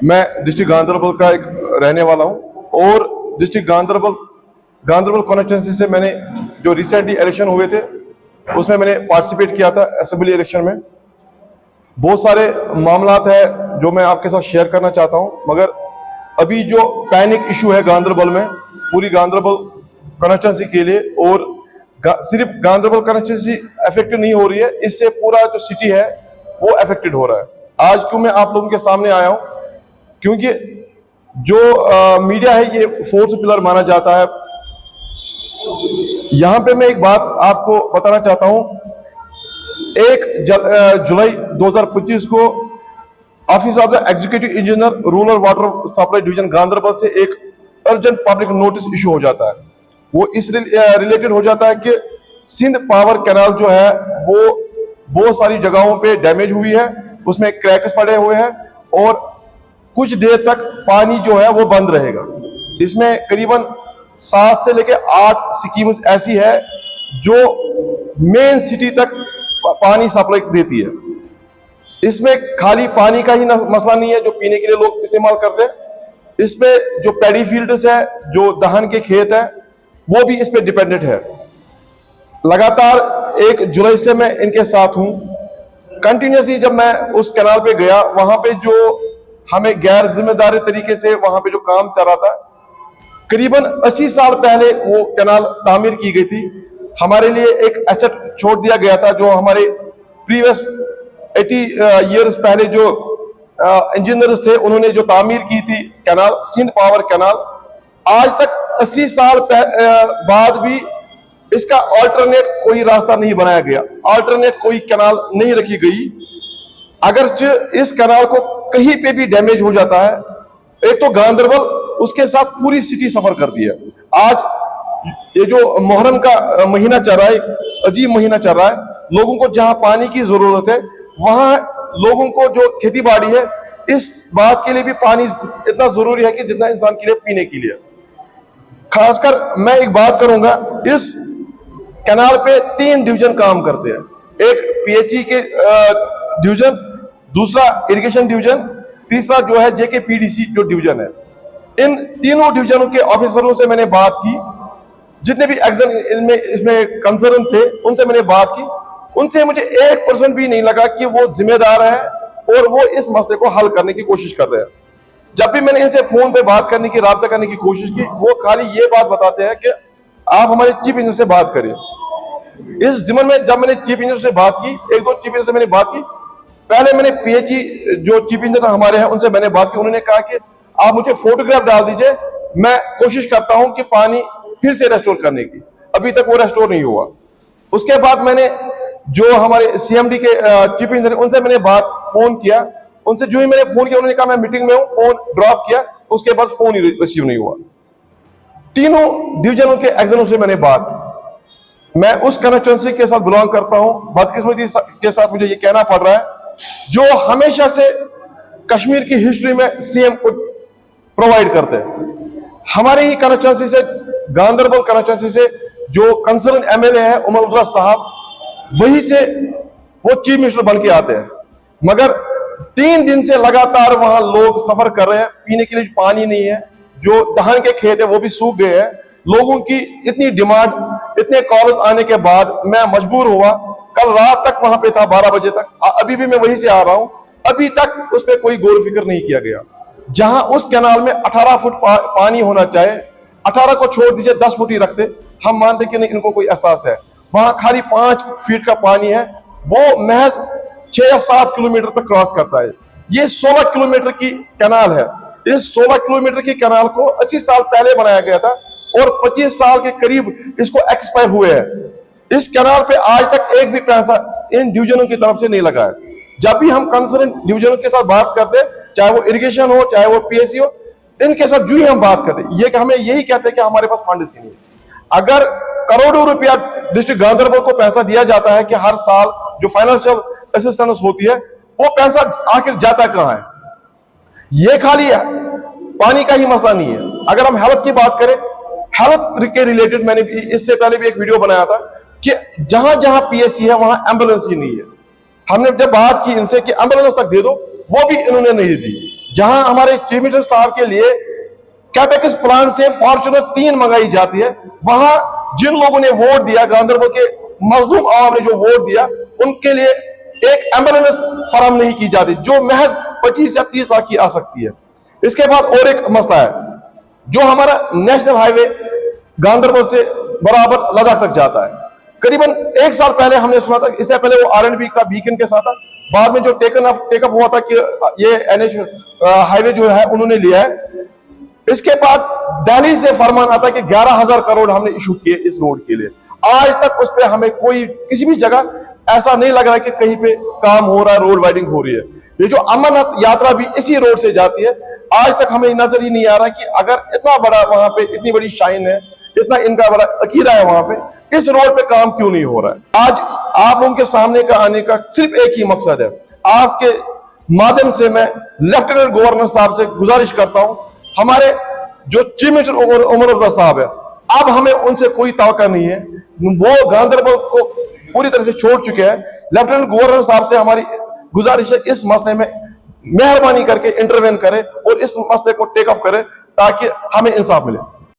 मैं डिस्ट्रिक्ट गांधरबल का एक रहने वाला हूं और डिस्ट्रिक्ट गांधरबल कॉन्स्टिट्यूंसी से मैंने जो रिसेंटली इलेक्शन हुए थे उसमें मैंने पार्टिसिपेट किया था असेंबली इलेक्शन में। बहुत सारे मामलात है जो मैं आपके साथ शेयर करना चाहता हूं, मगर अभी जो पैनिक इशू है गांधरबल में, पूरी गांधरबल कॉन्स्टिट्यूंसी के लिए, और सिर्फ गांधरबल कॉन्स्टिट्यूंसी अफेक्टेड नहीं हो रही है, इससे पूरा जो सिटी है वो अफेक्टेड हो रहा है। आज क्यों मैं आप लोगों के सामने आया हूं, क्योंकि जो मीडिया है ये फोर्थ पिलर माना जाता है। यहां पे मैं एक बात आपको बताना चाहता हूं। 1 जुलाई 2025 को office of the executive engineer rural water supply division Ganderbal से एक अर्जेंट पब्लिक नोटिस इशू हो जाता है। वो इस रिलेटेड हो जाता है कि सिंध पावर कैनाल जो है वो बहुत सारी जगहों पे डैमेज हुई है, उसमें क्रैक्स पड़े हुए हैं और कुछ देर तक पानी जो है वो बंद रहेगा। इसमें करीबन 7 से लेकर 8 स्कीम्स ऐसी है जो मेन सिटी तक पानी सप्लाई देती है। इसमें खाली पानी का ही मसला नहीं है जो पीने के लिए लोग इस्तेमाल करते हैं, इसमें जो पैडी फील्ड्स है, जो दहन के खेत है, वो भी इस पे डिपेंडेंट है। लगातार 1 जुलाई से मैं इनके साथ हूं। कंटिन्यूसली जब मैं उस कैनाल पे गया, वहां पे जो हमें गैर जिम्मेदारी तरीके से वहां पे जो काम चल रहा था, करीबन 80 साल पहले वो कैनाल तामीर की गई थी। हमारे लिए एक एसेट छोड़ दिया गया था जो हमारे प्रीवियस 80 ईयर्स पहले जो इंजीनियर्स थे उन्होंने जो तामीर की थी कैनाल, सिंध पावर कैनाल। आज तक 80 साल बाद भी इसका अल्टरनेट कोई रास्ता नहीं बनाया गया, अल्टरनेट कोई कैनाल नहीं रखी गई। अगर इस कैनाल को कहीं पे भी डैमेज हो जाता है, एक तो गांधरबल, उसके साथ पूरी सिटी सफर करती है। आज ये जो मुहर्रम का महीना चल रहा है, अजीब महीना चल रहा है, लोगों को जहां पानी की जरूरत है वहां लोगों को जो खेती बाड़ी है, इस बात के लिए भी पानी इतना जरूरी है कि जितना इंसान के लिए पीने के लिए। खासकर मैं एक बात करूंगा, इस कैनाल पे 3 डिवीजन काम करते हैं। एक पीएचई के डिवीजन, दूसरा इरिगेशन डिवीजन, तीसरा जो है जेकेपीडीसी जो डिवीजन है। इन तीनों डिवीजनों के ऑफिसरों से मैंने बात की, जितने भी इसमें कंसर्न थे उनसे मैंने बात की। उनसे मुझे 1% भी नहीं लगा कि वो जिम्मेदार है और वो इस मसले को हल करने की कोशिश कर रहे हैं। जब भी मैंने इनसे फोन पे बात करने की, राब्ता करने की कोशिश की, वो खाली ये बात बताते हैं कि आप हमारे चीफ इंजीनियर से बात करें। इस जिम्मन में जब मैंने चीफ इंजीनियर से बात की, 1-2 चीफ इंजीनियर से मैंने बात की, पहले मैंने पीएचई जो चीफ इंजीनियर हमारे हैं उनसे मैंने बात की। उन्होंने कहा कि आप मुझे फोटोग्राफ डाल दीजिए, मैं कोशिश करता हूं कि पानी फिर से रेस्टोर करने की। अभी तक वो रेस्टोर नहीं हुआ। उसके बाद मैंने जो हमारे सीएमडी के चीफ इंजीनियर, उनसे मैंने फोन किया। उनसे जो ही मैंने फोन किया, उन्होंने कहा मैं मीटिंग में हूं, फोन ड्रॉप किया। उसके बाद फोन ही रिसीव नहीं हुआ। तीनों डिवीजनों के एग्जामों से मैंने बात की। मैं उस कंस्टिट्यूंसी के साथ बिलोंग करता हूं। बदकिस्मती के साथ मुझे ये कहना पड़ रहा है, जो हमेशा से कश्मीर की हिस्ट्री में सीएम को प्रोवाइड करते हैं। हमारे ही कंस्टिट्यूंसी से, गांधरबल कंस्टिट्यूंसी से जो कंसर्न एमएलए है उमर उद्रा साहब, वही से वो चीफ मिनिस्टर बन के आते हैं। मगर 3 दिन से लगातार वहां लोग सफर कर रहे हैं, पीने के लिए पानी नहीं है, जो दहन के खेत है वो भी सूख गए हैं। लोगों की इतनी डिमांड, इतने कॉल्स आने के बाद मैं मजबूर हुआ, कल रात तक वहां पे था 12 बजे तक, अभी भी मैं वहीं से आ रहा हूं, अभी तक उस पर कोई गौर फिक्र नहीं किया गया। जहां उस कैनाल में 18 फुट पानी होना चाहिए, 18 को छोड़ दीजिए 10 फुट ही रखते, हम मानते कि नहीं इनको कोई एहसास है। वहां खाली 5 फीट का पानी है, वो महज 6 या 7 किलोमीटर तक क्रॉस करता है। ये 16 किलोमीटर की कैनाल है। इस 16 किलोमीटर की कैनाल को 80 साल पहले बनाया गया था और 25 साल के करीब इसको एक्सपायर हुए हैं। इस कैनाल पे आज तक एक भी पैसा इन डिवीजनों की तरफ से नहीं लगा है। जब भी हम कंसर्न डिवीजनों के साथ बात करते, चाहे वो इरिगेशन हो, चाहे वो पीएससी हो, इनके साथ जो ही हम बात करते, ये हमें यही कहते हैं कि हमारे पास फंड ही नहीं है। अगर करोड़ों रुपया डिस्ट्रिक्ट गांधरबल को पैसा दिया जाता है कि हर साल जो फाइनेंशियल असिस्टेंस होती है, वो पैसा आखिर जाता कहां है? ये खाली है, पानी का ही मसला नहीं है। अगर हम हेल्थ की बात करें, हेल्थ के रिलेटेड मैंने इससे पहले भी एक वीडियो बनाया था कि जहां जहां पीएससी है वहां एम्बुलेंस ही नहीं है। हमने जब बात की इनसे कि एम्बुलेंस तक दे दो, वो भी इन्होंने नहीं दी। जहां हमारे चीफ मिनिस्टर साहब के लिए कैपेक्स प्लान से फॉर्च्यूनर 3 मंगाई जाती है, वहां जिन लोगों ने वोट दिया, गांधरबल के मजलूम आवाम ने जो वोट दिया, उनके लिए एक एम्बुलेंस फराहम नहीं की जाती, जो महज 25 या 30 लाख की आ सकती है। इसके बाद और एक मसला है, जो हमारा नेशनल हाईवे गांधरबल से बराबर लद्दाख तक जाता है। करीबन 1 साल पहले हमने सुना था, इससे पहले वो R&B था, बीकन के साथ था, बाद में जो टेकअप हुआ था कि ये NH हाईवे जो है उन्होंने लिया है। इसके बाद दिल्ली से फरमान आता कि 11,000 करोड़ हमने इशू किए इस रोड के लिए। आज तक उस पर हमें कोई किसी भी जगह ऐसा नहीं लग रहा है कि कहीं पे काम हो रहा है, रोड वाइडिंग हो रही है। ये जो अमरनाथ यात्रा भी इसी रोड से जाती है, आज तक हमें नजर ही नहीं आ रहा कि अगर इतना बड़ा वहां पे इतनी बड़ी शाइन है, इतना इनका बड़ा अकीदा है वहां पे, इस रोड पे काम क्यों नहीं हो रहा है। आज आप लोगों के सामने का आने का सिर्फ एक ही मकसद है। आपके माध्यम से मैं लेफ्टिनेंट गवर्नर साहब से गुजारिश करता हूं, हमारे जो चीफ मिनिस्टर उमर अब्दुल्ला साहब है, अब हमें उनसे कोई तवक्का नहीं है, वो गांधरबल को पूरी तरह से छोड़ चुके हैं। लेफ्टिनेंट गवर्नर साहब से हमारी गुजारिश है, इस मसले में मेहरबानी करके इंटरवेन करें और इस मसले को टेक ऑफ करें ताकि हमें इंसाफ मिले।